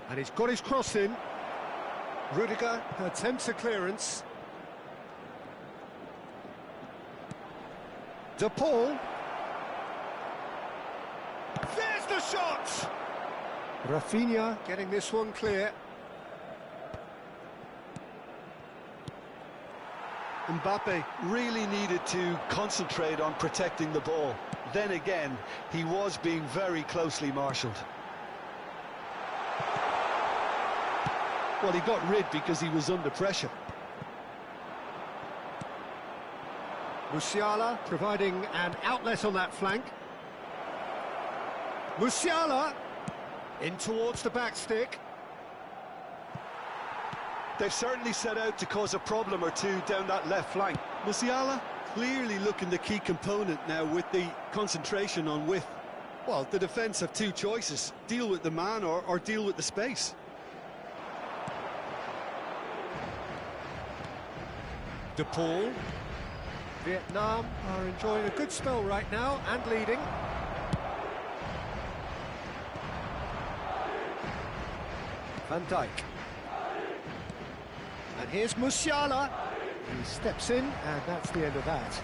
And he's got his cross in. Rudiger attempts a clearance. De Paul. There's the shot! Rafinha getting this one clear. Mbappe really needed to concentrate on protecting the ball. Then again, he was being very closely marshalled. Well, he got rid because he was under pressure. Musiala providing an outlet on that flank. Musiala in towards the back stick. They've certainly set out to cause a problem or two down that left flank. Musiala clearly looking the key component now with the concentration on width. Well, the defence have two choices: deal with the man or deal with the space. De Paul. Vietnam are enjoying a good spell right now and leading. Van Dijk. And here's Musiala. He steps in, and that's the end of that.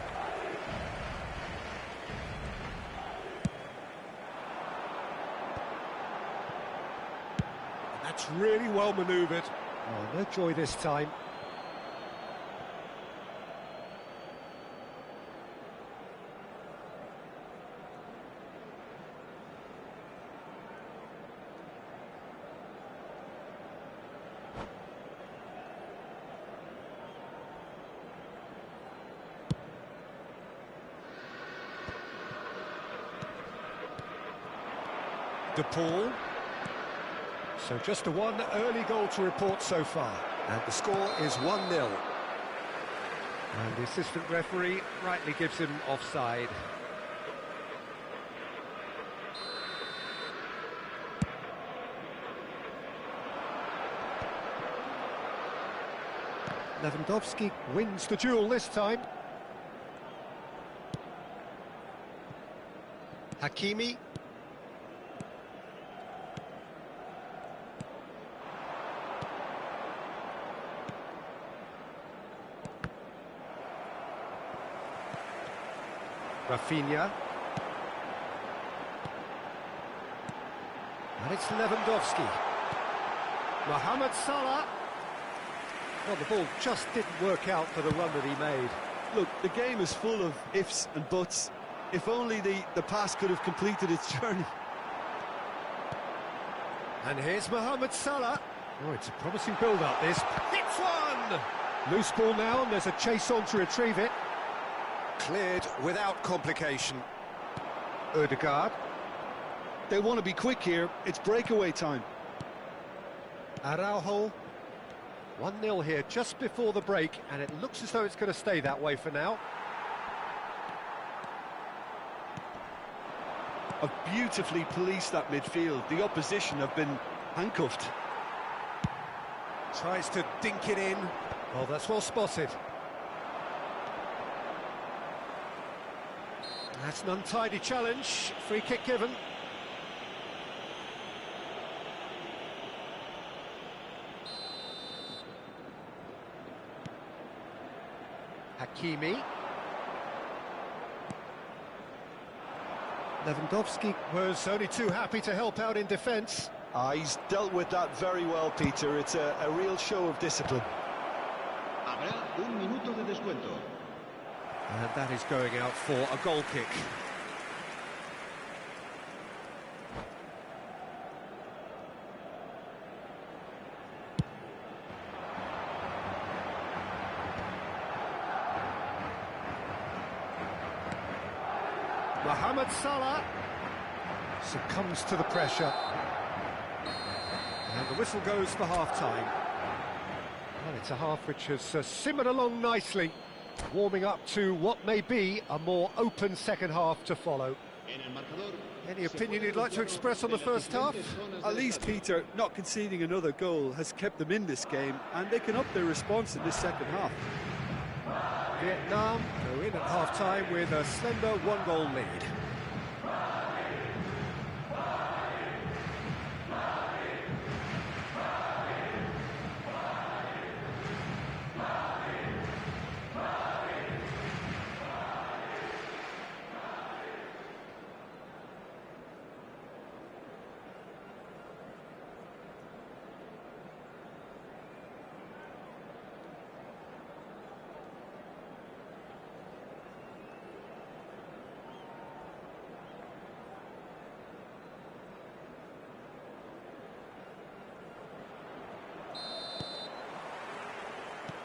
And that's really well manoeuvred. Oh, no joy this time. De Paul. So just the one early goal to report so far, and the score is 1-0. And the assistant referee rightly gives him offside. Lewandowski wins the duel this time. Hakimi. Rafinha. And it's Lewandowski. Mohamed Salah. Well, the ball just didn't work out for the run that he made. Look, the game is full of ifs and buts. If only the pass could have completed its journey. And here's Mohamed Salah. Oh, it's a promising build-up, this. Hits one! Loose ball now, and there's a chase on to retrieve it. Cleared without complication. Ødegaard. They want to be quick here. It's breakaway time. Araujo. 1-0 here just before the break, and it looks as though it's going to stay that way for now. Have beautifully policed that midfield. The opposition have been handcuffed. Tries to dink it in. Oh, that's well spotted. That's an untidy challenge. Free kick given. Hakimi. Lewandowski was only too happy to help out in defence. He's dealt with that very well, Peter. It's a real show of discipline. Habrá un minuto de descuento. And that is going out for a goal kick. Mohamed Salah succumbs to the pressure. And the whistle goes for half-time. Well, it's a half which has simmered along nicely, warming up to what may be a more open second half to follow. Any opinion you'd like to express on the first half? At least, Peter, not conceding another goal has kept them in this game, and they can up their response in this second half. Vietnam go in at half-time with a slender one-goal lead.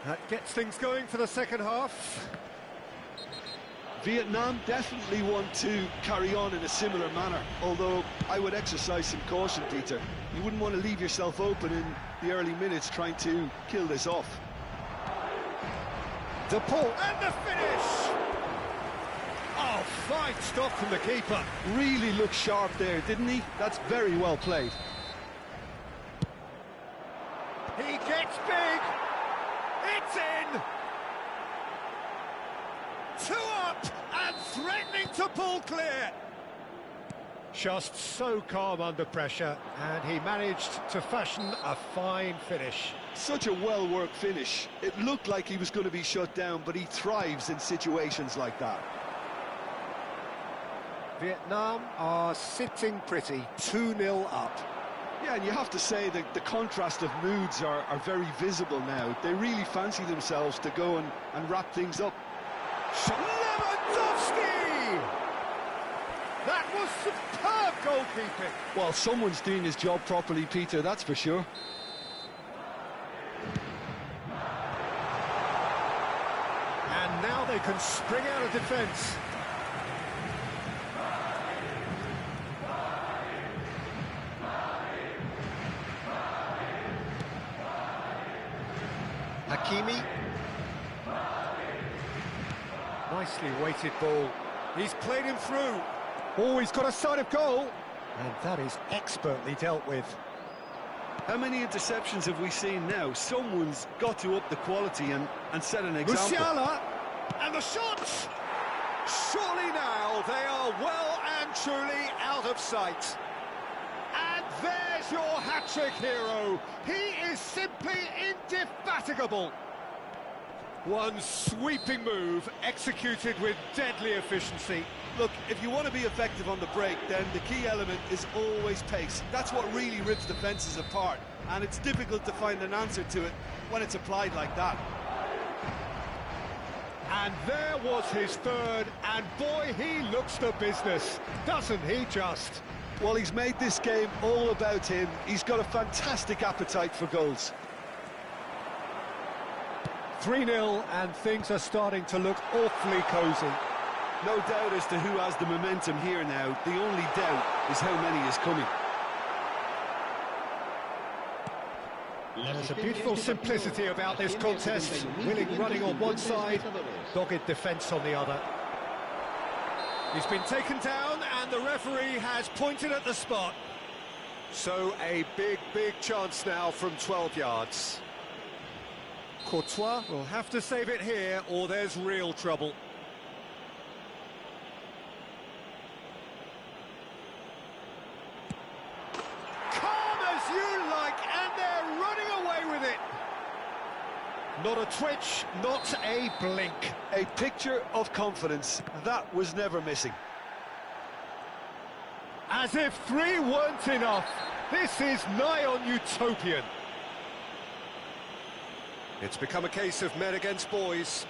That gets things going for the second half. Vietnam definitely want to carry on in a similar manner, although I would exercise some caution, Peter. You wouldn't want to leave yourself open in the early minutes trying to kill this off. De Paul, and the finish! Oh, fine stop from the keeper. Really looked sharp there, didn't he? That's very well played. He gets big! It's in! 2 up and threatening to pull clear. Just so calm under pressure, and he managed to fashion a fine finish. Such a well-worked finish. It looked like he was going to be shut down, but he thrives in situations like that. Vietnam are sitting pretty, 2-0 up. Yeah, and you have to say that the contrast of moods are very visible now. They really fancy themselves to go and wrap things up. Lewandowski! That was superb goalkeeping. Well, someone's doing his job properly, Peter, that's for sure. And now they can spring out of defence. Hakimi. Nicely weighted ball. He's played him through. Oh, he's got a sight of goal. And that is expertly dealt with. How many interceptions have we seen now? Someone's got to up the quality and set an example. Musiala, and the shots! Surely now they are well and truly out of sight. And there's your hat-trick hero. He is simply indefatigable. One sweeping move executed with deadly efficiency. Look, if you want to be effective on the break, then the key element is always pace. That's what really rips defences apart, and it's difficult to find an answer to it when it's applied like that. And there was his third, and boy, he looks the business, doesn't he just? Well, he's made this game all about him. He's got a fantastic appetite for goals. 3-0, and things are starting to look awfully cosy. No doubt as to who has the momentum here now. The only doubt is how many is coming. There's a beautiful simplicity about this contest. Willing running on one side, dogged defence on the other. He's been taken down, and the referee has pointed at the spot. So a big chance now from 12 yards. Courtois will have to save it here, or there's real trouble. Calm as you like, and they're running away with it. Not a twitch, not a blink. A picture of confidence. That was never missing. As if 3 weren't enough. This is nigh on utopian. It's become a case of men against boys.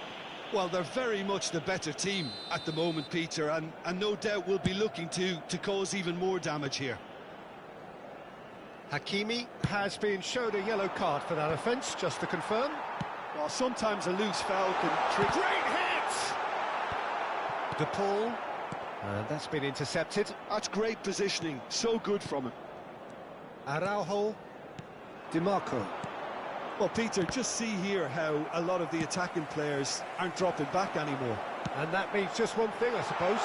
Well, they're very much the better team at the moment, Peter, and no doubt will be looking to cause even more damage here. Hakimi has been shown a yellow card for that offence, just to confirm. Well, sometimes a loose foul can trick... Great hit! De Paul, and that's been intercepted. That's great positioning, so good from him. Araujo, Di Marco. Well, Peter, just see here how a lot of the attacking players aren't dropping back anymore. And that means just one thing, I suppose.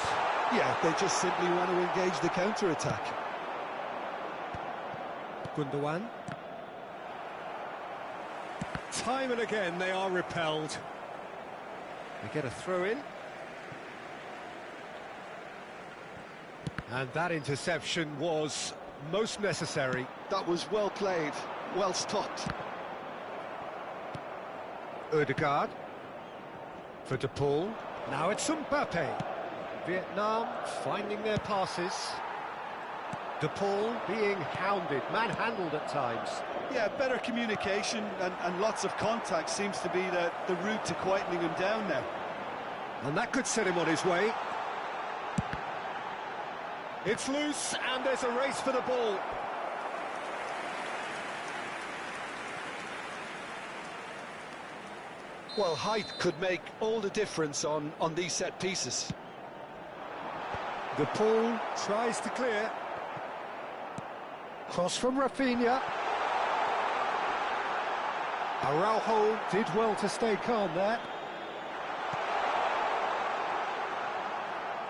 Yeah, they just simply want to engage the counter-attack. Gundogan. Time and again they are repelled. They get a throw in. And that interception was most necessary. That was well played, well stopped. Ødegaard for De Paul. Now it's Mbappe. Vietnam finding their passes. De Paul being hounded, manhandled at times. Yeah, better communication and lots of contact seems to be the route to quietening him down now. And that could set him on his way. It's loose, and there's a race for the ball. Well, height could make all the difference on these set pieces. De Paul tries to clear. Cross from Rafinha. Araujo did well to stay calm there.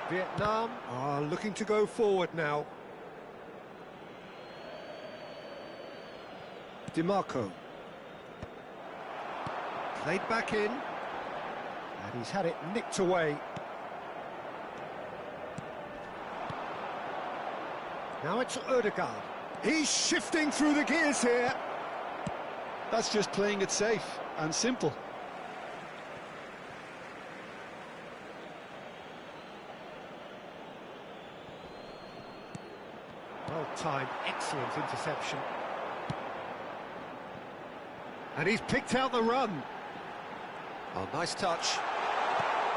Vietnam are looking to go forward now. DiMarco. Played back in. And he's had it nicked away. Now it's Ødegaard. He's shifting through the gears here. That's just playing it safe and simple. Well timed, excellent interception. And he's picked out the run. Oh, nice touch.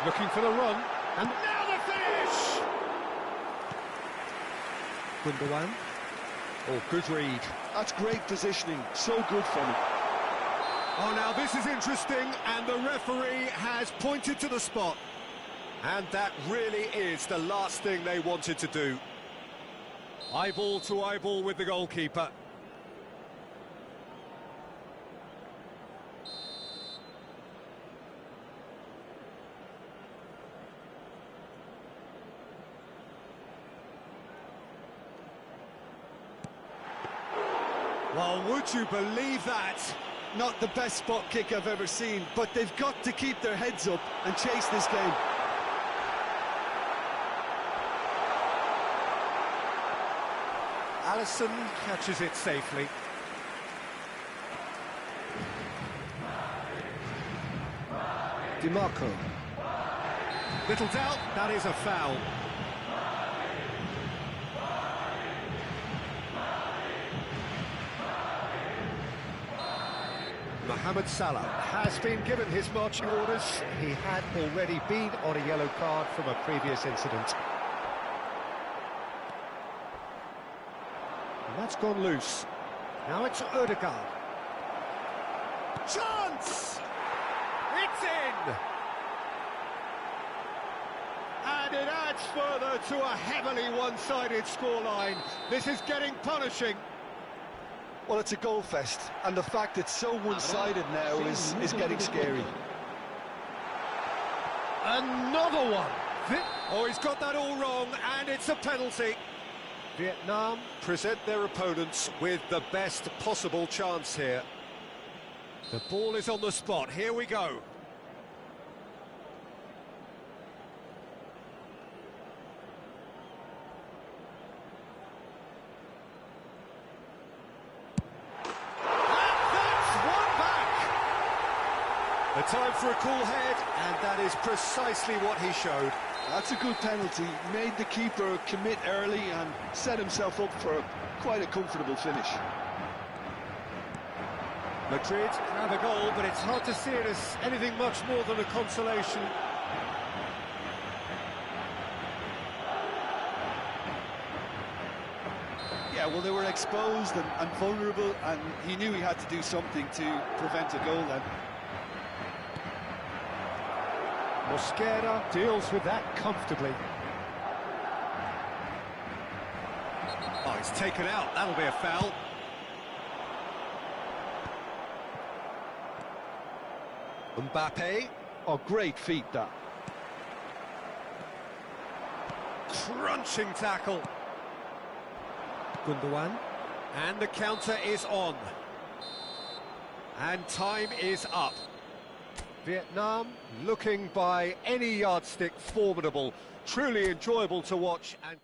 Looking for the run. And now the finish! Gundogan. Oh, good read. That's great positioning, so good from him. Oh, now this is interesting, and the referee has pointed to the spot. And that really is the last thing they wanted to do. Eyeball to eyeball with the goalkeeper. Well, would you believe that? Not the best spot kick I've ever seen, but they've got to keep their heads up and chase this game. Alisson catches it safely. DiMarco. Little doubt, that is a foul. Mohamed Salah has been given his marching orders. He had already been on a yellow card from a previous incident. And that's gone loose. Now it's Ødegaard. Chance! It's in! And it adds further to a heavily one-sided scoreline. This is getting punishing. Well, it's a goal fest, and the fact it's so one-sided now is getting scary. Another one! Oh, he's got that all wrong, and it's a penalty. Vietnam present their opponents with the best possible chance here. The ball is on the spot, here we go. The time for a cool head, and that is precisely what he showed. That's a good penalty. Made the keeper commit early and set himself up for quite a comfortable finish. Madrid have a goal, but it's hard to see it as anything much more than a consolation. Yeah, well, they were exposed and vulnerable, and he knew he had to do something to prevent a goal then. Mosquera deals with that comfortably. Oh, he's taken out. That'll be a foul. Mbappe. Oh, great feat, that. Crunching tackle. Gundogan. And the counter is on. And time is up. Vietnam looking by any yardstick formidable, truly enjoyable to watch and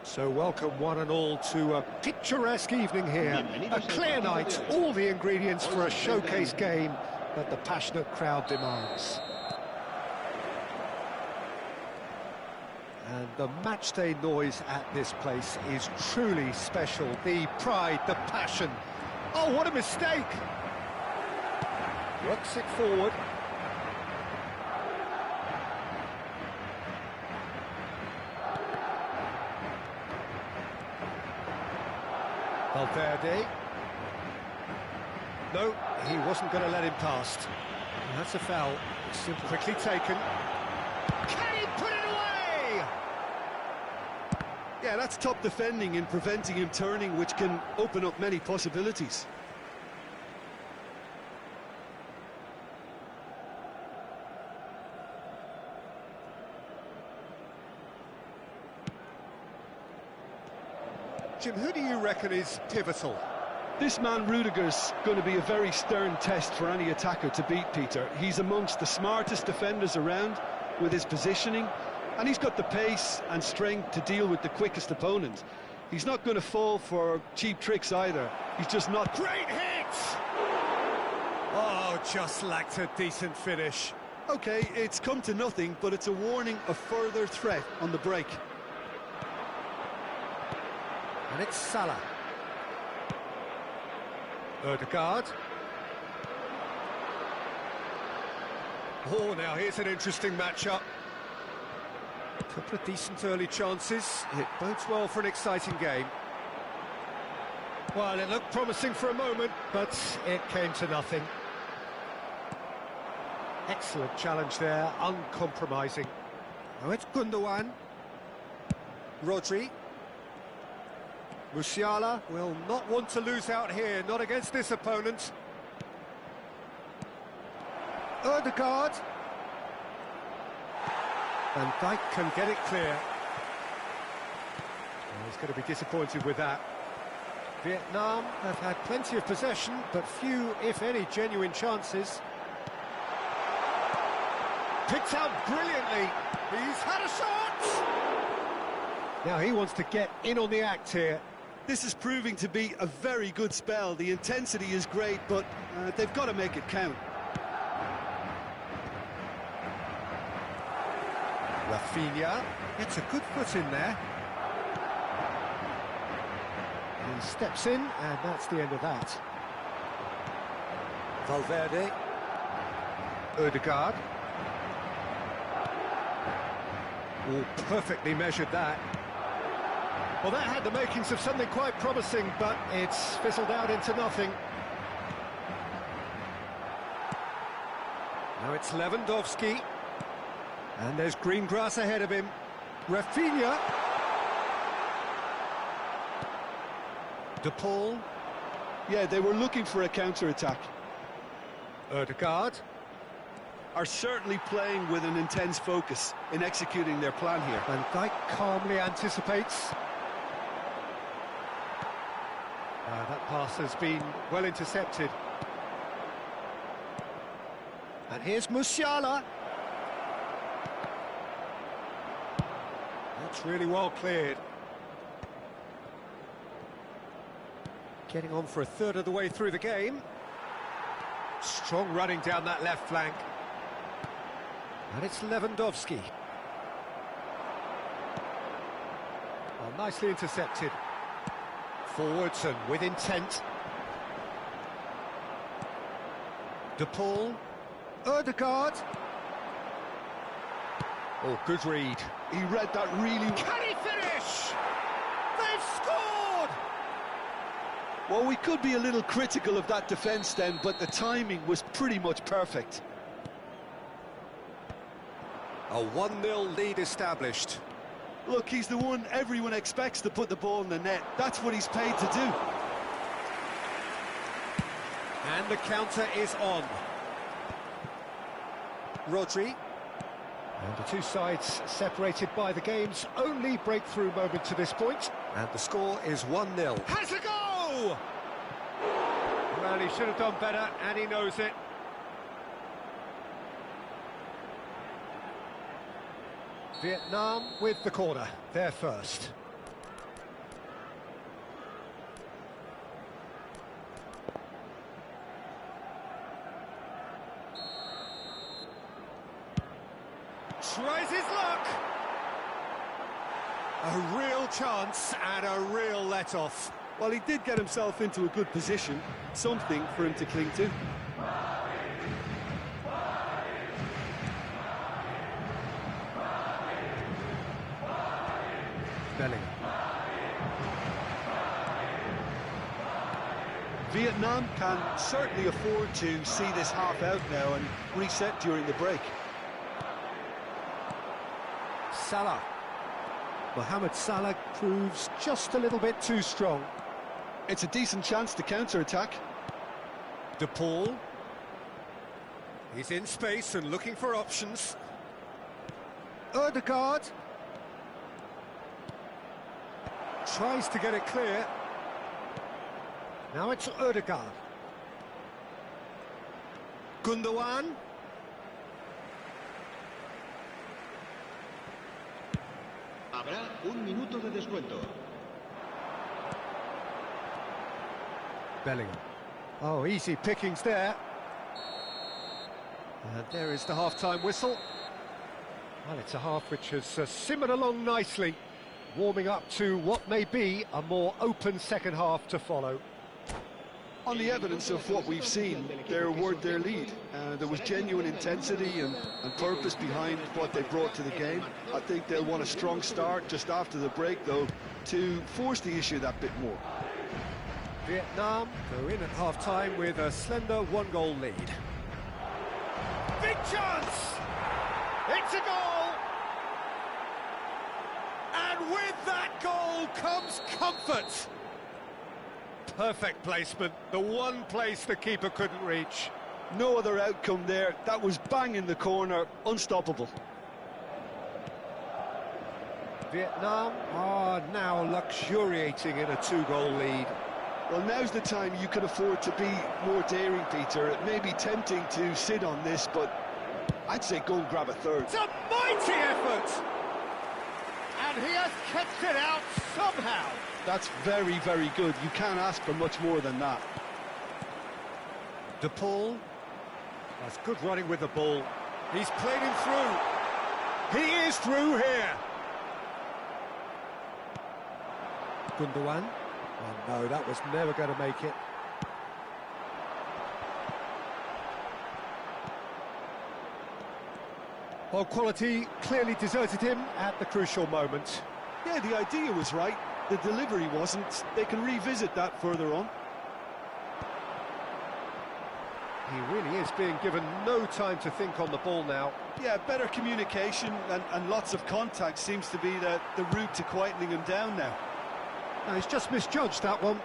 So welcome one and all to a picturesque evening here. A clear night, all the ingredients for a showcase game that the passionate crowd demands. And the matchday noise at this place is truly special. The pride, the passion. Oh, what a mistake! Works it forward. Valverde. No, he wasn't going to let him past. And that's a foul. It's quickly taken. Can he put it away? Yeah, that's top defending in preventing him turning, which can open up many possibilities. Jim, who do you reckon is pivotal? This man Rudiger's going to be a very stern test for any attacker to beat, Peter. He's amongst the smartest defenders around with his positioning, and he's got the pace and strength to deal with the quickest opponent. He's not going to fall for cheap tricks either. He's just not... Great hit! Oh, just lacked a decent finish. OK, it's come to nothing, but it's a warning of further threat on the break. And it's Salah. Ødegaard. Oh, now here's an interesting matchup. A couple of decent early chances. It bodes well for an exciting game. Well, it looked promising for a moment, but it came to nothing. Excellent challenge there, uncompromising. Now it's Gundogan. Rodri. Musiala will not want to lose out here, not against this opponent. Ødegaard. Van Dijk can get it clear. Well, he's going to be disappointed with that. Vietnam have had plenty of possession, but few, if any, genuine chances. Picked out brilliantly. He's had a shot! Now he wants to get in on the act here. This is proving to be a very good spell. The intensity is great, but they've got to make it count. Rafinha gets a good foot in there. He steps in, and that's the end of that. Valverde. Ødegaard. Oh, perfectly measured that. Well, that had the makings of something quite promising, but it's fizzled out into nothing. Now it's Lewandowski. And there's green grass ahead of him. Rafinha. De Paul. Yeah, they were looking for a counter-attack. Ødegaard. Are certainly playing with an intense focus in executing their plan here. Van Dijk calmly anticipates. That pass has been well intercepted. And here's Musiala. That's really well cleared. Getting on for a third of the way through the game. Strong running down that left flank. And it's Lewandowski. Well, nicely intercepted. Forwards and with intent. De Paul. Ødegaard. Oh, good read. He read that really... Can he finish? They've scored! Well, we could be a little critical of that defence then, but the timing was pretty much perfect. A 1-0 lead established. Look, he's the one everyone expects to put the ball in the net. That's what he's paid to do. And the counter is on. Rodri. And the two sides separated by the game's only breakthrough moment to this point. And the score is 1-0. Has a go! Well, he should have done better, and he knows it. Vietnam with the corner, they're first. Tries his luck. A real chance and a real let-off. Well, he did get himself into a good position, something for him to cling to. Bellingham. Vietnam can certainly afford to see this half out now and reset during the break. Salah. Mohamed Salah proves just a little bit too strong. It's a decent chance to counter-attack. De Paul. He's in space and looking for options. Ødegaard. Tries to get it clear. Now it's Ødegaard. Gundogan. Habrá un minuto de descuento. Bellingham. Oh, easy pickings there. And there is the half-time whistle. Well, it's a half which has simmered along nicely, warming up to what may be a more open second half to follow. On the evidence of what we've seen, they're worth their lead. There was genuine intensity and purpose behind what they brought to the game. I think they'll want a strong start just after the break, though, to force the issue that bit more. Vietnam go in at half-time with a slender one-goal lead. Big chance! It's a goal! And with that goal comes comfort! Perfect placement, the one place the keeper couldn't reach. No other outcome there. That was bang in the corner, unstoppable. Vietnam are now luxuriating in a two-goal lead. Well, now's the time you can afford to be more daring, Peter. It may be tempting to sit on this, but I'd say go and grab a third. It's a mighty effort! And And he has kept it out somehow. That's very, very good. You can't ask for much more than that. De Paul. That's good running with the ball. He's played him through. He is through here. Gundogan. Oh no, that was never going to make it. Well, quality clearly deserted him at the crucial moment. Yeah, the idea was right. The delivery wasn't. They can revisit that further on. He really is being given no time to think on the ball now. Yeah, better communication and lots of contact seems to be the route to quietening him down now. No, he's just misjudged that one.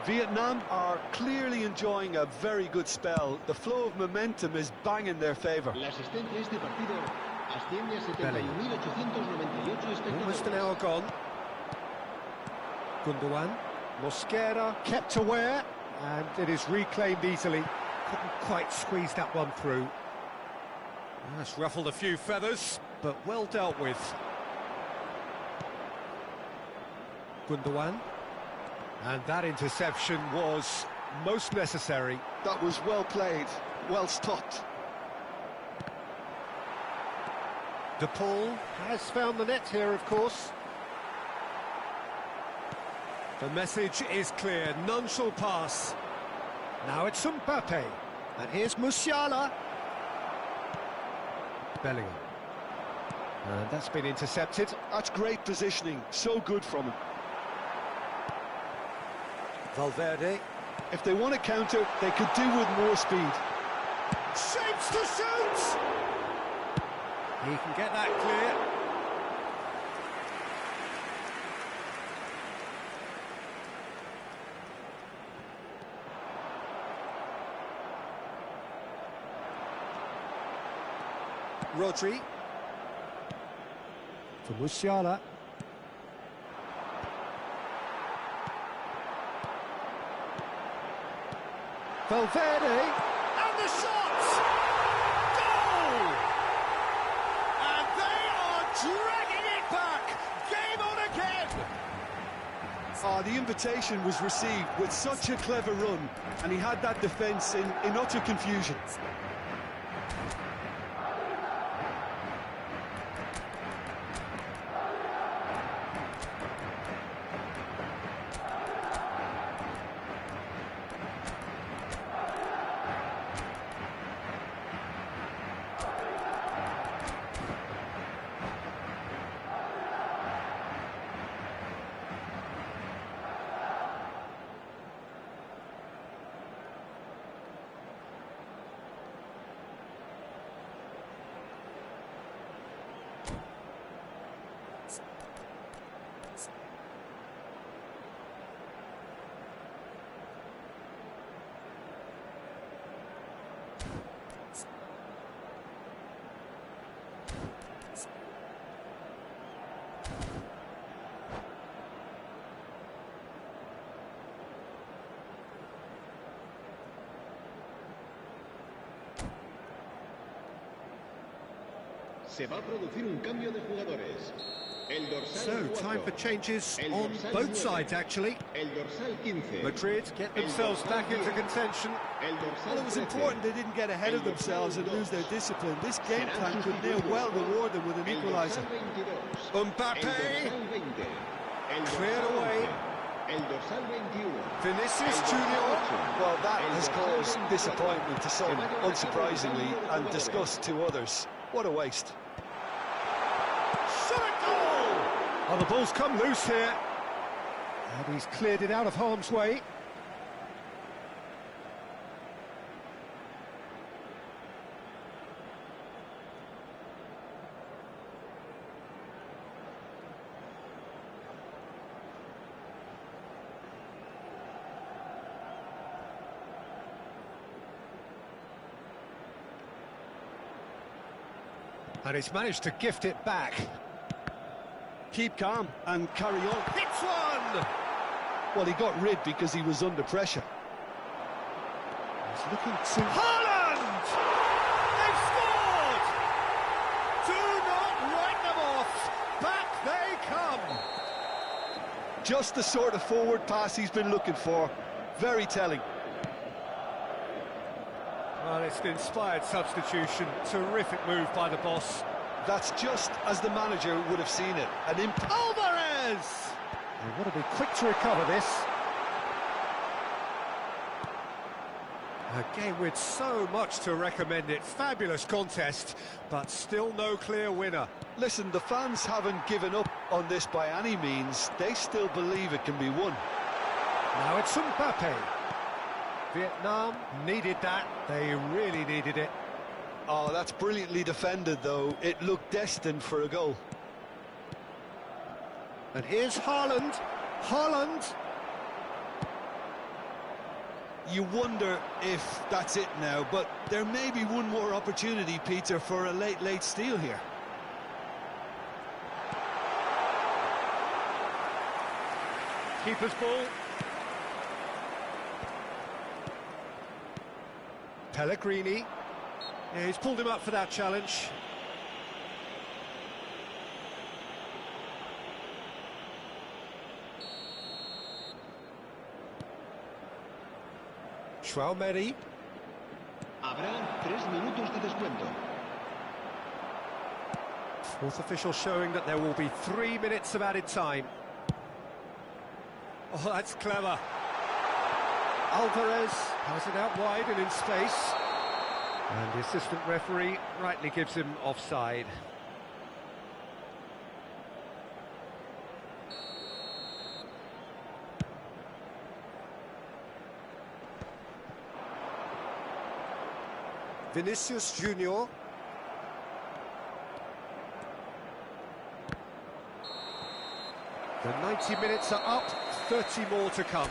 Vietnam are clearly enjoying a very good spell. The flow of momentum is bang in their favour. La asistencia a este partido asciende a 71.898 espectadores. Almost an hour gone. Gundogan. Mosquera kept aware, and it is reclaimed easily. Couldn't quite squeeze that one through. That's ruffled a few feathers, but well dealt with. Gundogan. And that interception was most necessary. That was well played, well stopped. De Paul has found the net here, of course. The message is clear, none shall pass. Now it's Mbappe. And here's Musiala. Bellingham. And that's been intercepted. That's great positioning, so good from him. Valverde. If they want to counter, they could do with more speed. Shapes to shoot! He can get that clear. Rodri. For Musiala. Valverde, and the shot! Goal! And they are dragging it back! Game on again! The invitation was received with such a clever run, and he had that defence in utter confusion. Se va a producir un cambio de jugadores. El dorsal So, 4. time for changes El on dorsal both 9. sides, actually. El dorsal 15. Madrid get themselves back into contention. El dorsal Well, it was 13. important they didn't get ahead of themselves and lose their discipline. This game plan could now well reward them with an El equaliser. dorsal 22. Mbappe. El dorsal 20. El Cleared dorsal away. 11. El dorsal 21. Vinicius El Junior. dorsal 8. Well, that El has dorsal caused 24. disappointment to some, unsurprisingly, and disgust to others. What a waste. Shot a goal! Oh, the ball's come loose here. And he's cleared it out of harm's way. And he's managed to gift it back. Keep calm and carry on. Hits one! Well, he got rid because he was under pressure. He's looking to... Haaland! They've scored! 2-0! Just the sort of forward pass he's been looking for. Very telling. Well, it's an inspired substitution. Terrific move by the boss. That's just as the manager would have seen it. Alvarez! They want to be quick to recover this. A game with so much to recommend it. Fabulous contest, but still no clear winner. Listen, the fans haven't given up on this by any means. They still believe it can be won. Now it's Mbappe. Vietnam needed that. They really needed it. Oh, that's brilliantly defended, though. It looked destined for a goal. And here's Haaland. Haaland. You wonder if that's it now, but there may be one more opportunity, Peter, for a late steal here. Keeper's ball. Pellegrini. Yeah, he's pulled him up for that challenge. Chouameni. Habrá 3 minutos de descuento. Fourth official showing that there will be 3 minutes of added time. Oh, that's clever. Alvarez has it out wide and in space. And the assistant referee rightly gives him offside. Vinicius Junior. The 90 minutes are up, 30 more to come.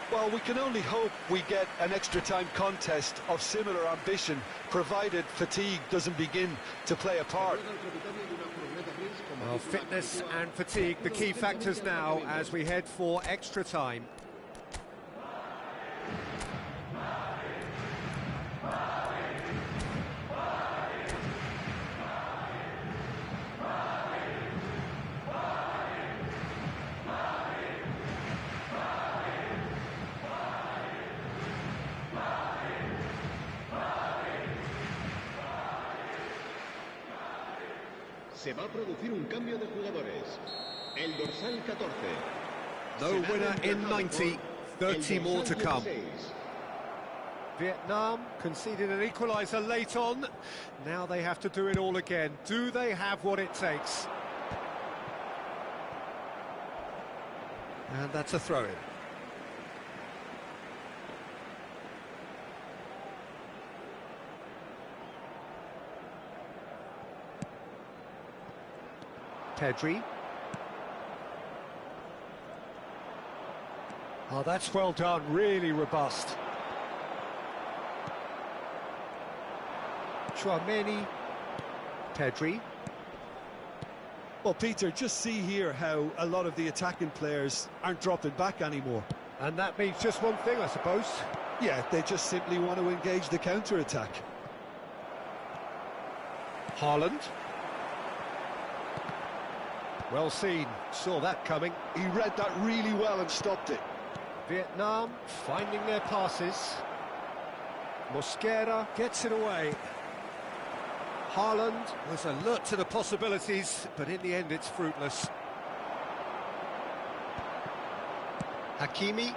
Well, we can only hope we get an extra-time contest of similar ambition, provided fatigue doesn't begin to play a part. Well, fitness and fatigue, the key factors now as we head for extra time. Se va a producir un cambio de jugadores. El dorsal 14. No winner in 90, 30 more to come. Vietnam conceded an equaliser late on. Now they have to do it all again. Do they have what it takes? And that's a throw-in. Pedri. Oh, that's well done, really robust. Chouameni. Pedri. Well, Peter, just see here how a lot of the attacking players aren't dropping back anymore. And that means just one thing, I suppose. Yeah, they just simply want to engage the counter-attack. Haaland. Well seen, saw that coming. He read that really well and stopped it. Vietnam finding their passes. Mosquera gets it away. Haaland was alert to the possibilities, but in the end it's fruitless. Hakimi.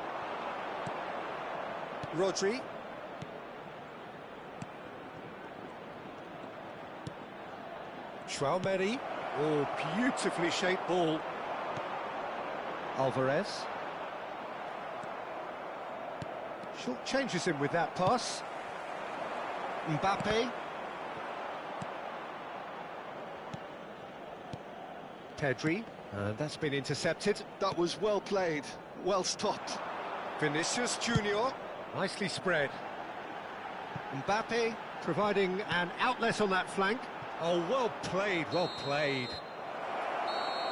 Rodri. Chouameni. Oh, beautifully shaped ball. Alvarez. Short changes him with that pass. Mbappe. Pedri. And that's been intercepted. That was well played, well stopped. Vinicius Junior. Nicely spread. Mbappe providing an outlet on that flank. Oh, well played, well played.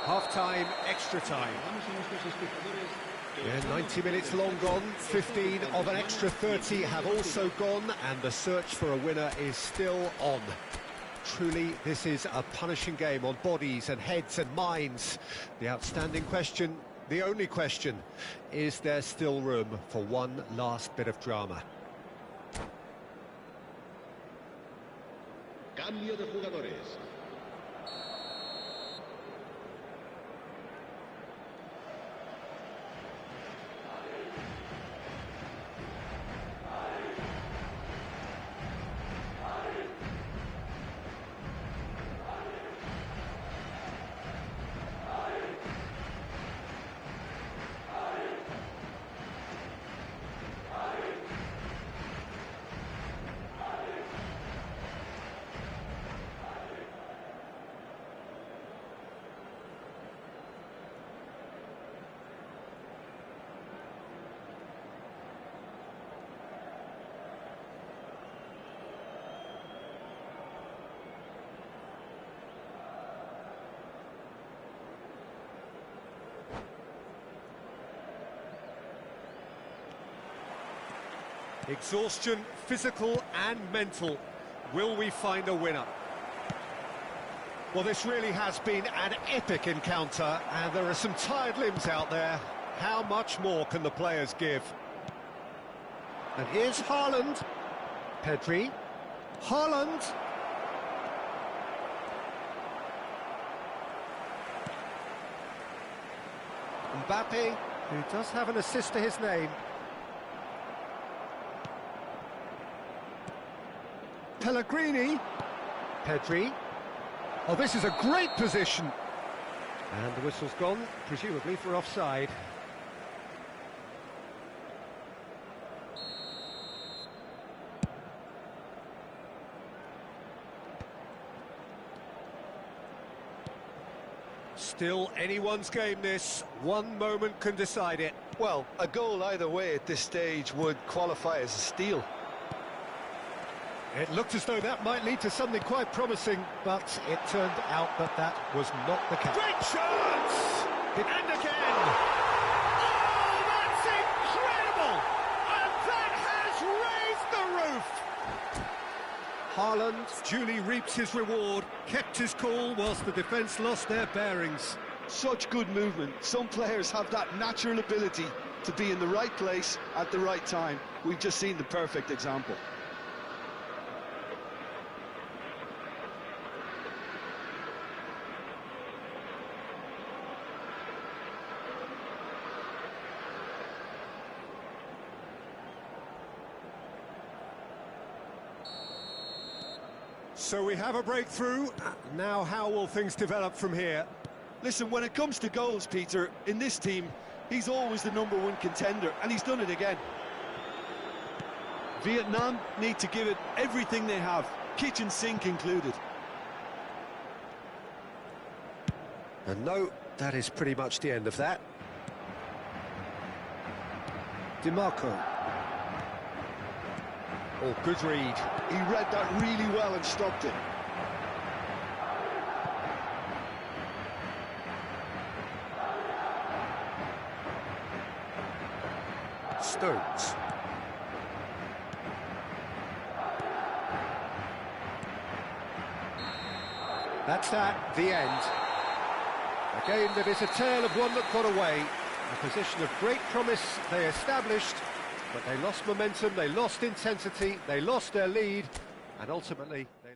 Half-time, extra time. Yeah, 90 minutes long gone, 15 of an extra 30 have also gone, and the search for a winner is still on. Truly, this is a punishing game on bodies and heads and minds. The outstanding question, The only question, is there still room for one last bit of drama? Cambio de jugadores. Exhaustion, physical and mental. Will we find a winner? Well, this really has been an epic encounter, and there are some tired limbs out there. How much more can the players give? And here's Haaland. Pedri. Haaland. Mbappe, who does have an assist to his name. Pellegrini. Pedri. Oh, this is a great position. And the whistle's gone, presumably for offside. Still anyone's game, this. One moment can decide it. Well, a goal either way at this stage would qualify as a steal. It looked as though that might lead to something quite promising, but it turned out that that was not the case. Great chance! And again! Oh, that's incredible! And that has raised the roof! Haaland duly reaps his reward, kept his cool whilst the defence lost their bearings. Such good movement. Some players have that natural ability to be in the right place at the right time. We've just seen the perfect example. So we have a breakthrough. Now how will things develop from here? Listen, when it comes to goals, Peter, in this team, he's always the #1 contender, and he's done it again. Vietnam need to give it everything they have, kitchen sink included. And no, that is pretty much the end of that. DiMarco. Oh, good read. He read that really well and stopped it. Stones. That's that, the end. A game that is a tale of one that got away. A position of great promise they established, but they lost momentum, they lost intensity, they lost their lead, and ultimately they...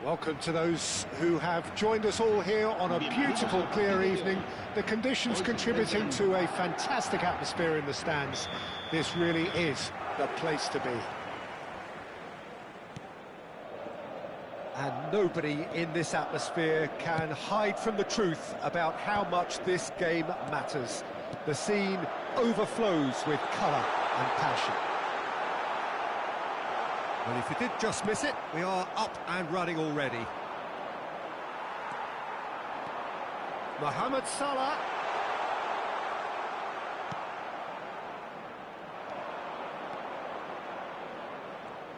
Welcome to those who have joined us all here on a beautiful, clear evening. The conditions contributing to a fantastic atmosphere in the stands. This really is the place to be. And nobody in this atmosphere can hide from the truth about how much this game matters. The scene overflows with colour and passion. Well, if you did just miss it, we are up and running already. Mohamed Salah.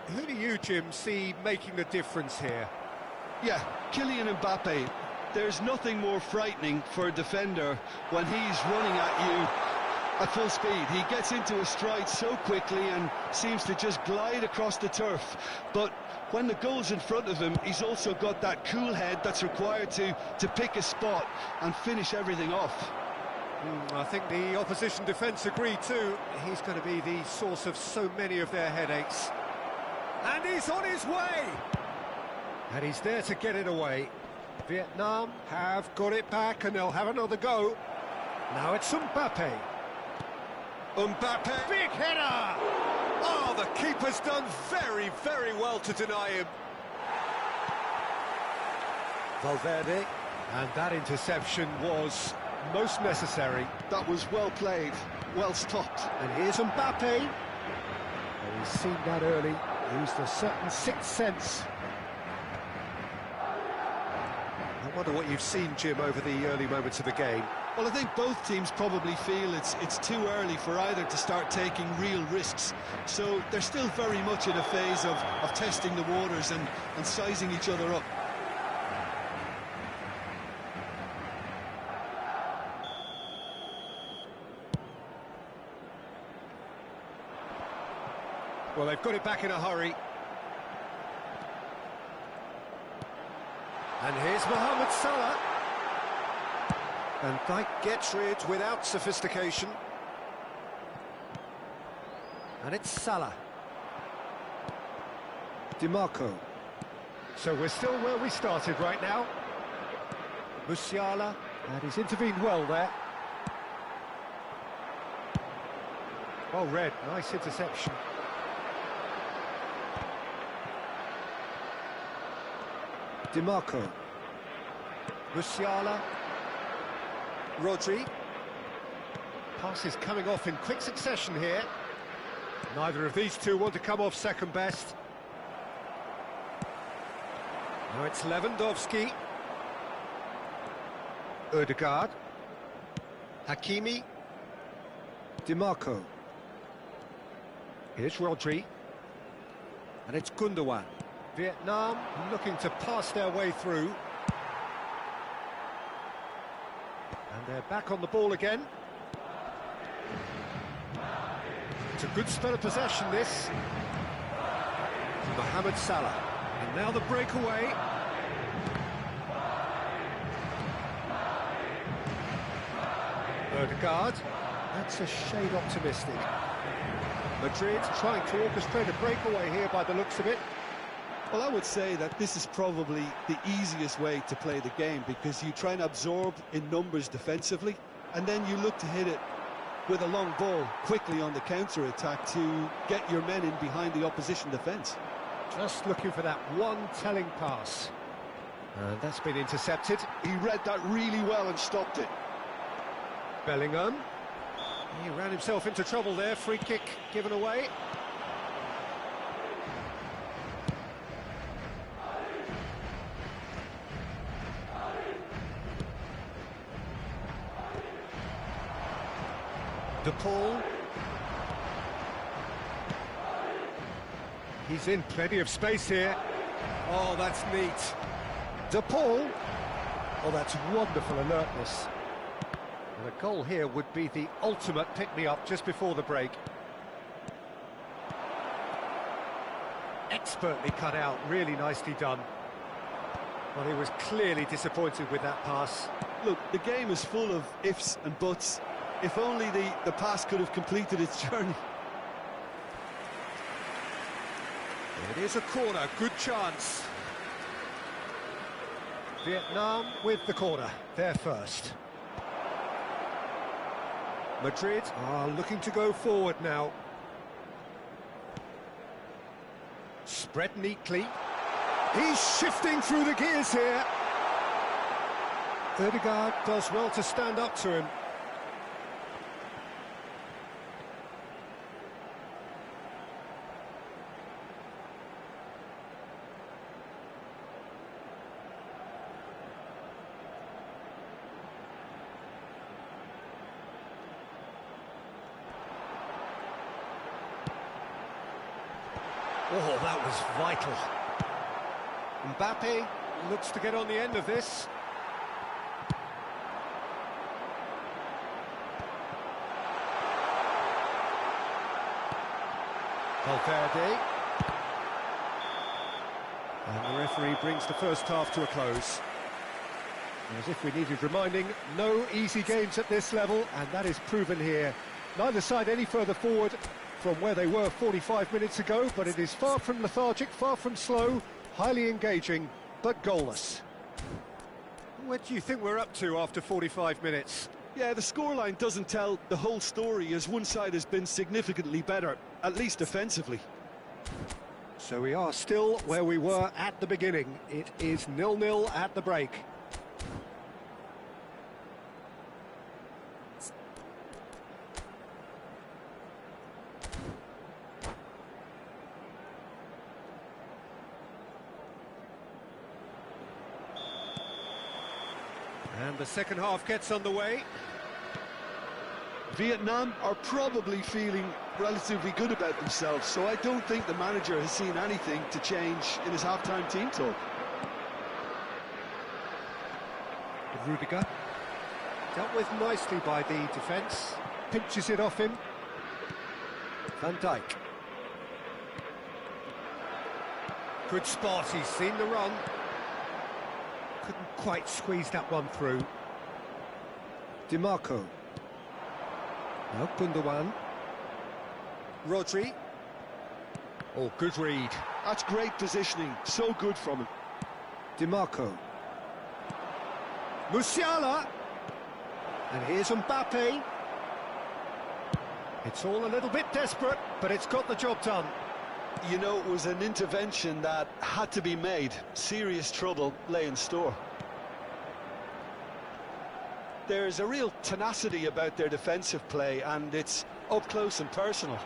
Who do you, Jim, see making the difference here? Yeah, Kylian Mbappe. There's nothing more frightening for a defender when he's running at you at full speed. He gets into a stride so quickly and seems to just glide across the turf. But when the goal's in front of him, he's also got that cool head that's required to pick a spot and finish everything off. I think the opposition defence agree too. He's going to be the source of so many of their headaches. And he's on his way! And he's there to get it away. Vietnam have got it back and they'll have another go. Now it's Mbappe. Mbappe, big header! Oh, the keeper's done very, very well to deny him. Valverde, and that interception was most necessary. That was well played, well stopped. And here's Mbappe. Well, he's seen that early, used a certain sixth sense. I wonder what you've seen, Jim, over the early moments of the game. Well, I think both teams probably feel it's too early for either to start taking real risks. So they're still very much in a phase of testing the waters and sizing each other up. Well, they've got it back in a hurry. And here's Mohamed Salah. And Dijk gets rid without sophistication. And it's Salah. DiMarco. So we're still where we started right now. Musiala, and he's intervened well there. Well read, nice interception. DiMarco. Musiala. Rodri. Passes coming off in quick succession here. Neither of these two want to come off second best. Now it's Lewandowski. Ødegaard. Hakimi. DiMarco. Here's Rodri. And it's Gundogan. Vietnam looking to pass their way through. And they're back on the ball again. It's a good spell of possession, this. Mohamed Salah. And now the breakaway. Ødegaard. That's a shade optimistic. Madrid trying to orchestrate a breakaway here by the looks of it. Well, I would say that this is probably the easiest way to play the game, because you try and absorb in numbers defensively, and then you look to hit it with a long ball quickly on the counter-attack to get your men in behind the opposition defence. Just looking for that one telling pass. And that's been intercepted. He read that really well and stopped it. Bellingham. He ran himself into trouble there. Free kick given away. De Paul. He's in plenty of space here. Oh, that's neat. De Paul. Oh, that's wonderful alertness. And a goal here would be the ultimate pick-me-up just before the break. Expertly cut out, really nicely done. Well, he was clearly disappointed with that pass. Look, the game is full of ifs and buts. If only the pass could have completed its journey. It is a corner, good chance. Vietnam with the corner, they're first. Madrid are looking to go forward now. Spread neatly. He's shifting through the gears here. Ødegaard does well to stand up to him. Oh, that was vital. Mbappe looks to get on the end of this. Valverde. And the referee brings the first half to a close. As if we needed reminding, no easy games at this level, and that is proven here. Neither side any further forward from where they were 45 minutes ago, but it is far from lethargic, far from slow, highly engaging, but goalless. What do you think we're up to after 45 minutes? Yeah, the scoreline doesn't tell the whole story, as one side has been significantly better, at least offensively. So we are still where we were at the beginning. It is 0-0 at the break. And the second half gets underway. Vietnam are probably feeling relatively good about themselves, so I don't think the manager has seen anything to change in his half-time team talk. Rudiger, dealt with nicely by the defence, pinches it off him. Van Dijk. Good spot, he's seen the run. Couldn't quite squeeze that one through. Di Marco. Now Gundogan. Rodri. Oh, good read. That's great positioning, so good from him. Di Marco. Musiala. And here's Mbappe. It's all a little bit desperate, but it's got the job done. You know, it was an intervention that had to be made. Serious trouble lay in store. There's a real tenacity about their defensive play, and it's up close and personal.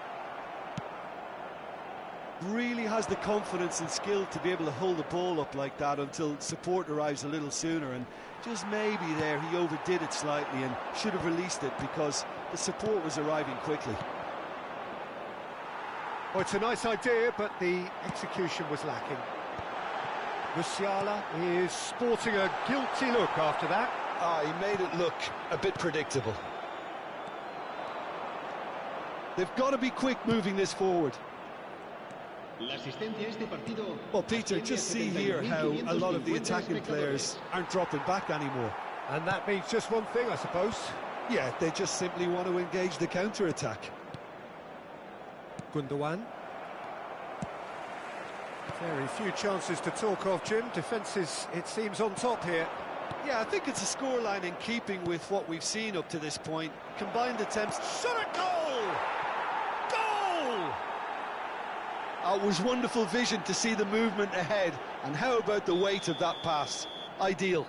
Really has the confidence and skill to be able to hold the ball up like that until support arrives a little sooner, and just maybe there he overdid it slightly and should have released it because the support was arriving quickly. Well, it's a nice idea, but the execution was lacking. Musiala is sporting a guilty look after that. He made it look a bit predictable. They've got to be quick moving this forward. Well, Peter, just see here how a lot of the attacking players aren't dropping back anymore. And that means just one thing, I suppose. Yeah, they just simply want to engage the counter-attack. Gundogan. Very few chances to talk of, Jim. Defence is, it seems, on top here. Yeah, I think it's a scoreline in keeping with what we've seen up to this point. Combined attempts. Shot at goal! Goal! It was wonderful vision to see the movement ahead. And how about the weight of that pass? Ideal.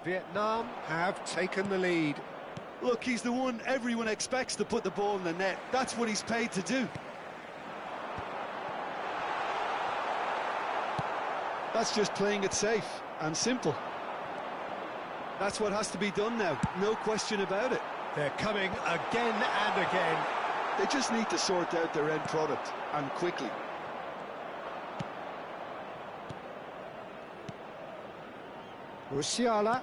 Vietnam have taken the lead. Look, he's the one everyone expects to put the ball in the net. That's what he's paid to do. That's just playing it safe and simple. That's what has to be done now, no question about it. They're coming again and again. They just need to sort out their end product, and quickly. Musiala.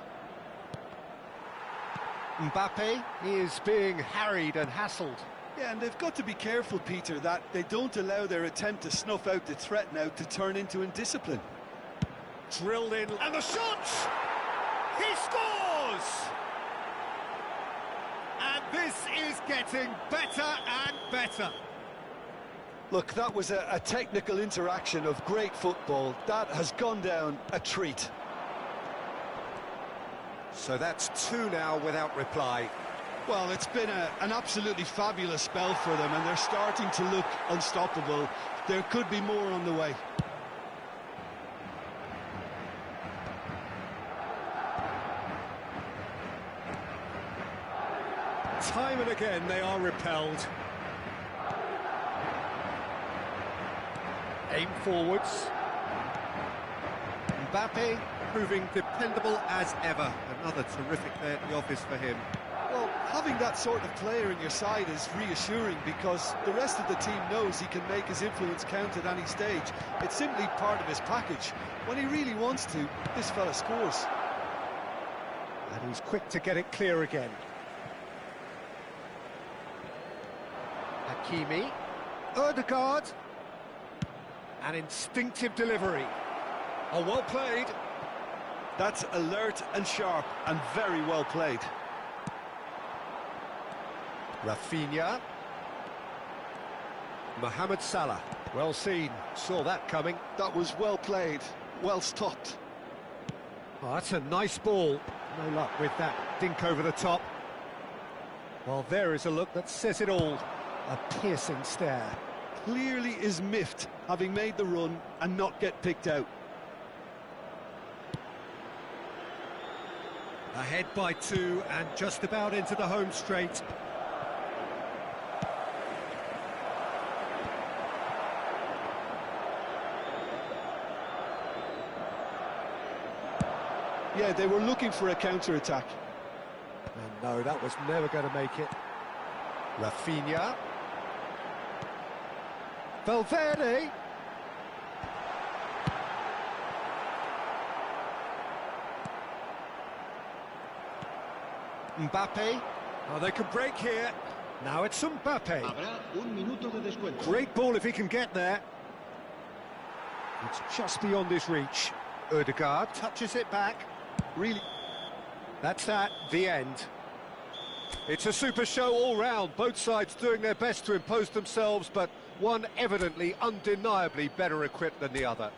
Mbappe is being harried and hassled. Yeah, and they've got to be careful, Peter, that they don't allow their attempt to snuff out the threat now to turn into indiscipline. Drilled in, and the shot! He scores! And this is getting better and better. Look, that was a technical interaction of great football. That has gone down a treat. So that's two now without reply. Well, it's been an absolutely fabulous spell for them, and they're starting to look unstoppable. There could be more on the way. Time and again they are repelled. Aim forwards. Mbappe proving dependable as ever. Another terrific day at the office for him. Well, having that sort of player in your side is reassuring because the rest of the team knows he can make his influence count at any stage. It's simply part of his package. When he really wants to, this fella scores. And he's quick to get it clear again. Hakimi, Ødegaard, an instinctive delivery. Oh, well played. That's alert and sharp and very well played. Rafinha. Mohamed Salah. Well seen, saw that coming. That was well played, well stopped. Oh, that's a nice ball. No luck with that dink over the top. Well, there is a look that says it all. A piercing stare. Clearly is miffed, having made the run and not get picked out. Ahead by two and just about into the home straight. Yeah, they were looking for a counter-attack. And no, that was never going to make it. Rafinha. Valverde. Mbappe. Oh, they can break here. Now it's Mbappe. Habrá un minuto de descuento. Great ball if he can get there. It's just beyond his reach. Ødegaard touches it back. Really, that's at the end. It's a super show all round, both sides doing their best to impose themselves, but one evidently, undeniably better equipped than the other.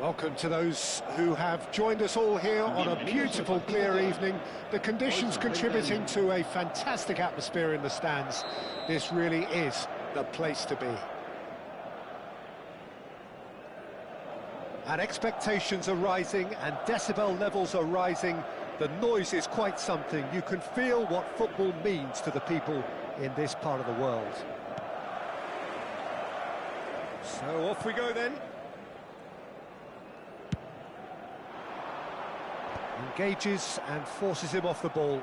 Welcome to those who have joined us all here on a beautiful, clear evening. The conditions contributing to a fantastic atmosphere in the stands. This really is the place to be. And expectations are rising and decibel levels are rising. The noise is quite something. You can feel what football means to the people in this part of the world. So off we go then. Engages and forces him off the ball.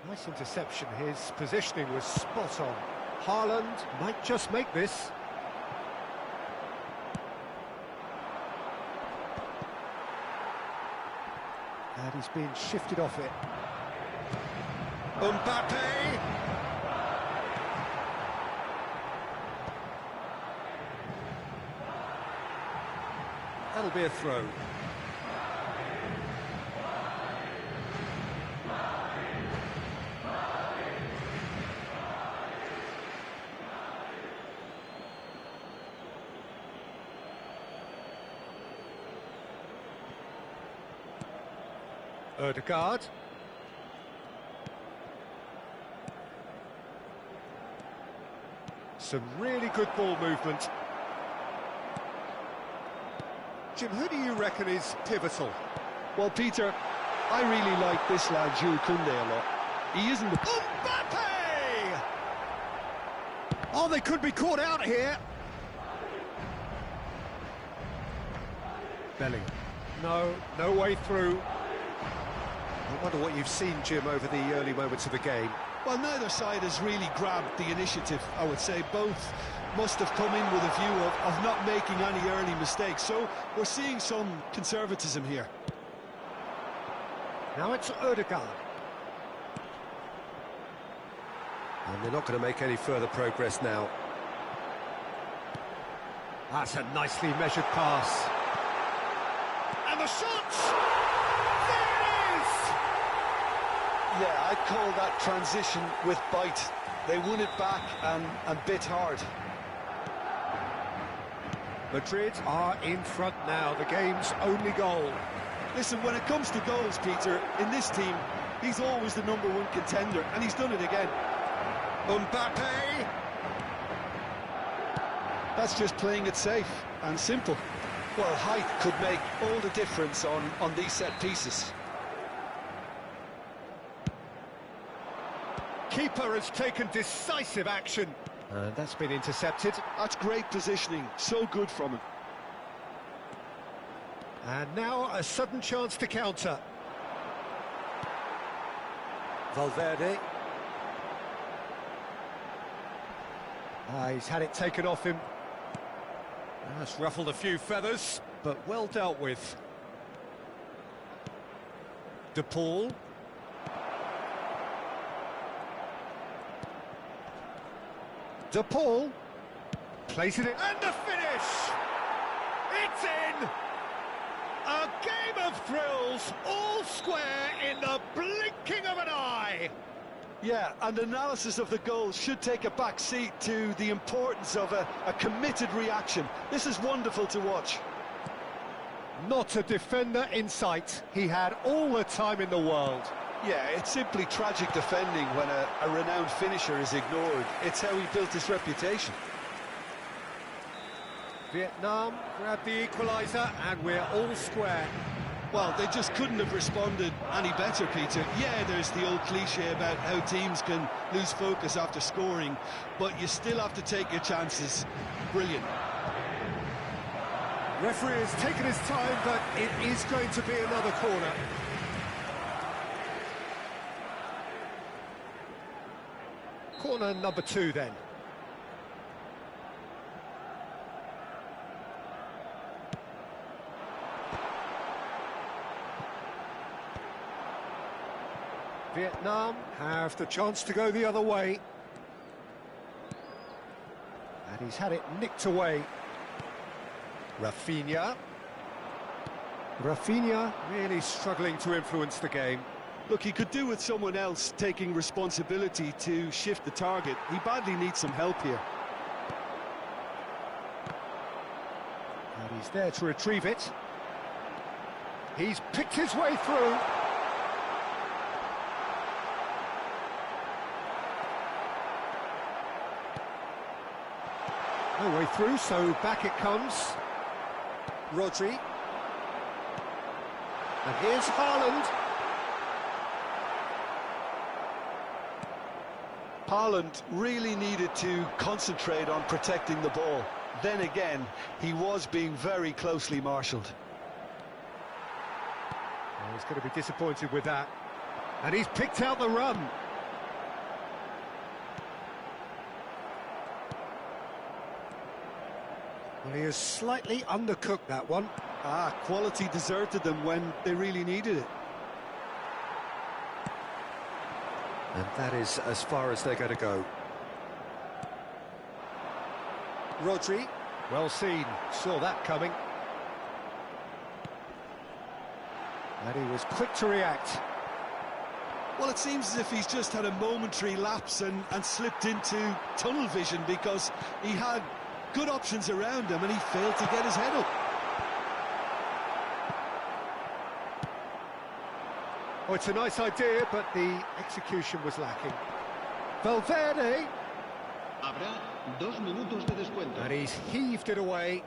Nice interception. His positioning was spot on. Haaland might just make this. And he's been shifted off it. Mbappe! That'll be a throw. Ødegaard. Some really good ball movement. Jim, who do you reckon is pivotal? Well, Peter, I really like this lad, Jules Koundé, a lot. He isn't the... Mbappe! Oh, they could be caught out here. Bellingham. No way through. I wonder what you've seen, Jim, over the early moments of the game. Well, neither side has really grabbed the initiative, I would say. Both must have come in with a view of not making any early mistakes. So we're seeing some conservatism here. Now it's Ødegaard. And they're not going to make any further progress now. That's a nicely measured pass. And the shot! Yeah, I'd call that transition with bite. They won it back and bit hard. Madrid are in front now, the game's only goal. Listen, when it comes to goals, Peter, in this team, he's always the #1 contender, and he's done it again. Mbappe! That's just playing it safe and simple. Well, height could make all the difference on these set pieces. Keeper has taken decisive action. And that's been intercepted. That's great positioning, so good from him. And now a sudden chance to counter. Valverde. He's had it taken off him. That's ruffled a few feathers, but well dealt with. De Paul. De Paul places it, and the finish! It's in! A game of thrills, all square in the blinking of an eye! Yeah, and analysis of the goal should take a back seat to the importance of a committed reaction. This is wonderful to watch. Not a defender in sight. He had all the time in the world. Yeah, it's simply tragic defending when a renowned finisher is ignored. It's how he built his reputation. Vietnam grabbed the equaliser, and we're all square. Well, they just couldn't have responded any better, Peter. Yeah, there's the old cliche about how teams can lose focus after scoring, but you still have to take your chances. Brilliant. Referee has taken his time, but it is going to be another corner. Corner number 2 then. Vietnam have the chance to go the other way. And he's had it nicked away. Rafinha. Rafinha really struggling to influence the game. Look, he could do with someone else taking responsibility to shift the target. He badly needs some help here. He's there to retrieve it. He's picked his way through. No way through, so back it comes. Rodri. And here's Haaland. Haaland really needed to concentrate on protecting the ball. Then again, he was being very closely marshalled. Oh, he's going to be disappointed with that. And he's picked out the run. Well, he has slightly undercooked that one. Quality deserted them when they really needed it. And that is as far as they're going to go. Rodri, well seen, saw that coming. And he was quick to react. Well, it seems as if he's just had a momentary lapse and slipped into tunnel vision, because he had good options around him and he failed to get his head up. Oh, it's a nice idea, but the execution was lacking. Valverde. Habrá 2 minutos de descuento. And he's heaved it away.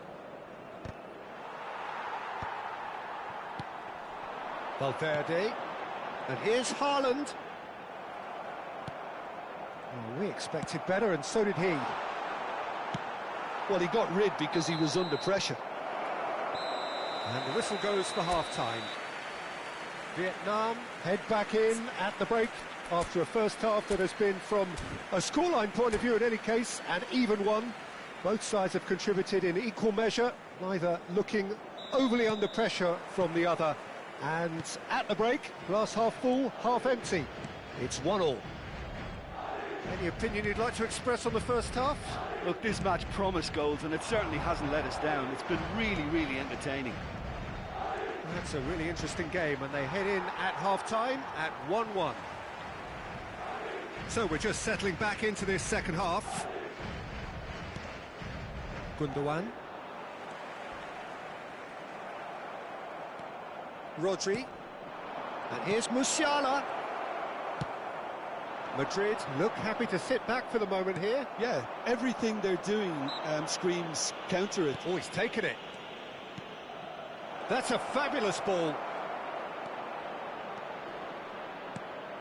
Valverde. And here's Haaland. Oh, we expected better, and so did he. Well, he got rid because he was under pressure. And the whistle goes for half-time. Vietnam head back in at the break after a first half that has been, from a scoreline point of view in any case, an even one. Both sides have contributed in equal measure, neither looking overly under pressure from the other. And at the break, glass half full, half empty. It's 1-1. Any opinion you'd like to express on the first half? Look, this match promised goals and it certainly hasn't let us down. It's been really, really entertaining. That's a really interesting game, and they head in at half-time at 1-1. So we're just settling back into this second half. Gundogan. Rodri. And here's Musiala. Madrid look happy to sit back for the moment here. Yeah, everything they're doing screams counter it. Oh, he's taken it. That's a fabulous ball.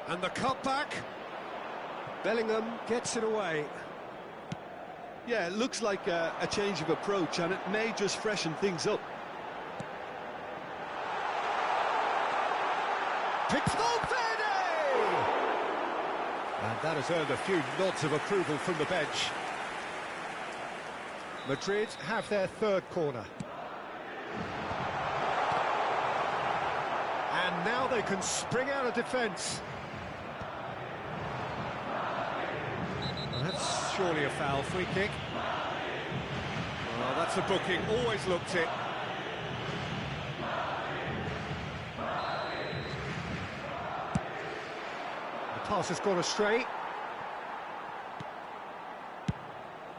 And the cutback. Bellingham gets it away. Yeah, it looks like a change of approach, and it may just freshen things up. Picks Valverde! And that has earned a few nods of approval from the bench. Madrid have their third corner. And now they can spring out of defence. Well, that's surely a foul. Free kick. Well, that's a booking. Always looked it. The pass has gone astray.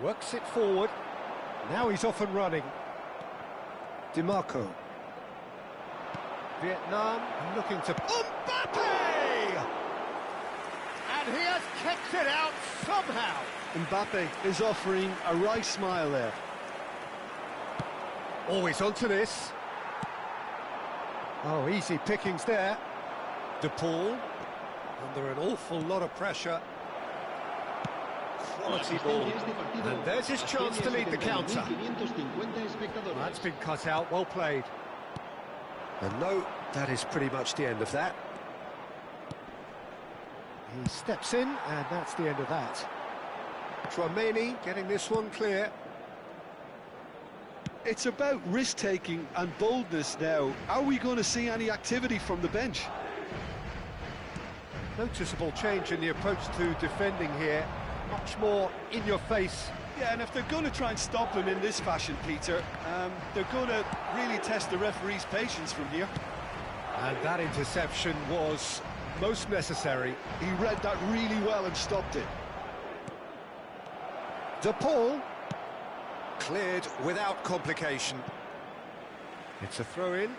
Works it forward. Now he's off and running. DiMarco. Vietnam looking to Mbappe! And he has kept it out somehow. Mbappe is offering a wry smile there. Always onto this. Oh, easy pickings there. De Paul, under an awful lot of pressure. Quality ball. And there's his chance to lead the counter. That's been cut out, well played. And no, that is pretty much the end of that. He steps in, and that's the end of that. Tchouaméni getting this one clear. It's about risk-taking and boldness now. Are we going to see any activity from the bench? Noticeable change in the approach to defending here. Much more in your face. Yeah, and if they're going to try and stop him in this fashion, Peter, they're going to really test the referee's patience from here. And that interception was most necessary. He read that really well and stopped it. De Paul. Cleared without complication. It's a throw-in.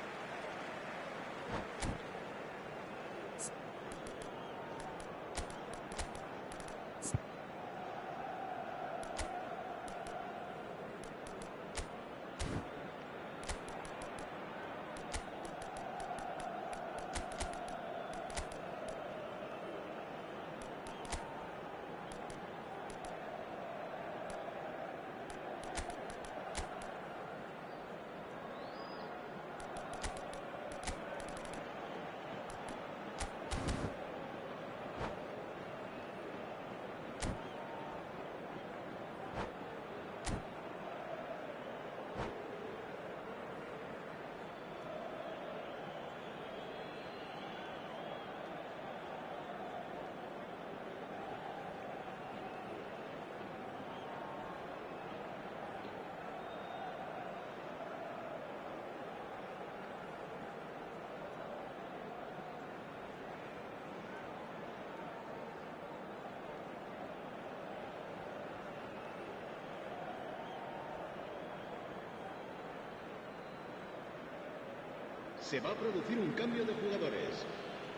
Se va a producir un cambio de jugadores.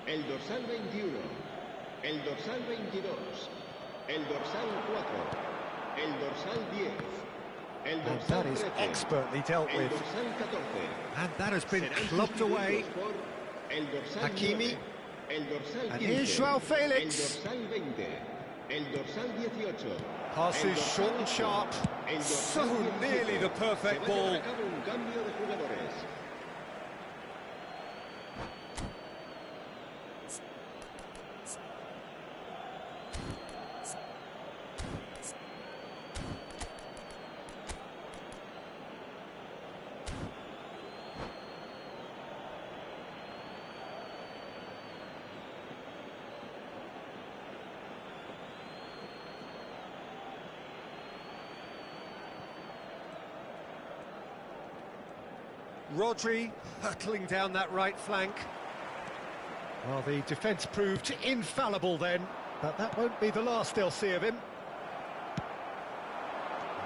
El dorsal 21, el dorsal 22, el dorsal 4, el dorsal 10, el And dorsal that is 13, expertly dealt el with. dorsal 14. And that has been Serán clubbed away. sustituidos por el dorsal Hakimi. 9, el dorsal And 15, here's Joao el Felix. dorsal 20, el dorsal 18. Passes el dorsal short and 8, sharp. el So dorsal 17. nearly the perfect Se va a llevar ball. a cabo un cambio de jugadores. Rodri hurtling down that right flank. Well, the defence proved infallible then, but that won't be the last they'll see of him.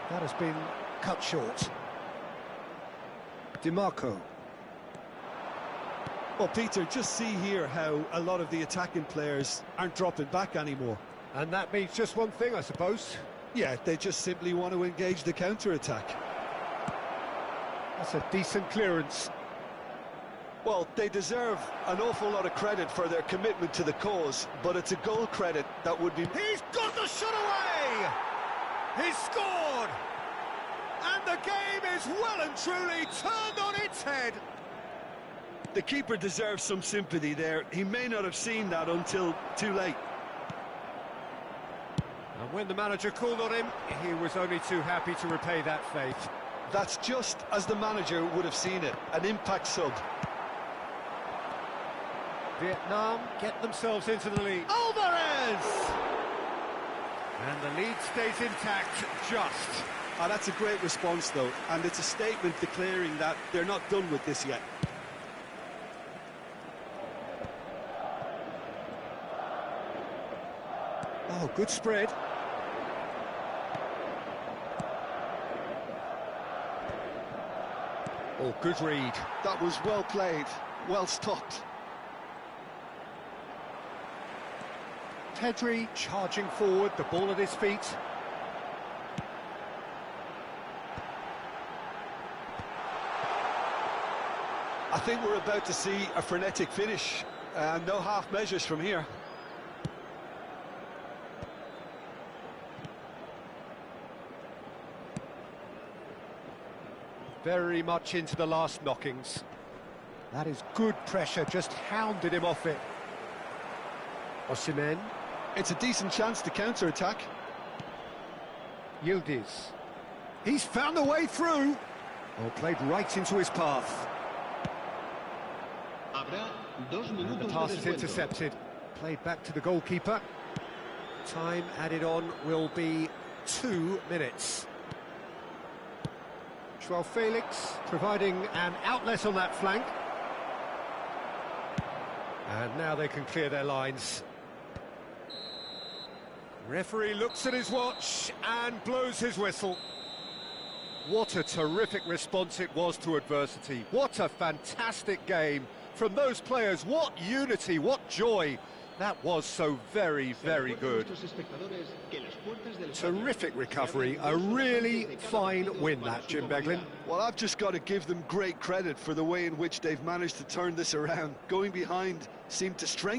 That has been cut short. DiMarco. Well, Peter, just see here how a lot of the attacking players aren't dropping back anymore. And that means just one thing, I suppose. Yeah, they just simply want to engage the counter-attack. That's a decent clearance. Well, they deserve an awful lot of credit for their commitment to the cause, but it's a goal credit that would be... He's got the shot away! He's scored! And the game is well and truly turned on its head. The keeper deserves some sympathy there. He may not have seen that until too late. And when the manager called on him, he was only too happy to repay that faith. That's just as the manager would have seen it, an impact sub. Vietnam get themselves into the lead. Alvarez! And the lead stays intact, just. Ah, that's a great response, though, and it's a statement declaring that they're not done with this yet. Oh, good spread. Oh, good read. That was well played, well stopped. Pedri charging forward, the ball at his feet. I think we're about to see a frenetic finish, and no half measures from here. Very much into the last knockings. That is good pressure, just hounded him off it. Osimhen. It's a decent chance to counter-attack. Yildiz. He's found a way through. Oh, played right into his path. Habrá 2 And the minutos pass de is descuento. intercepted. Played back to the goalkeeper. Time added on will be 2 minutes. Joao Felix providing an outlet on that flank. And now they can clear their lines. Referee looks at his watch and blows his whistle. What a terrific response it was to adversity. What a fantastic game from those players. What unity, what joy. That was so very, very good. Terrific recovery, a really fine win that, Jim Beglin. Well, I've just got to give them great credit for the way in which they've managed to turn this around. Going behind seemed to strengthen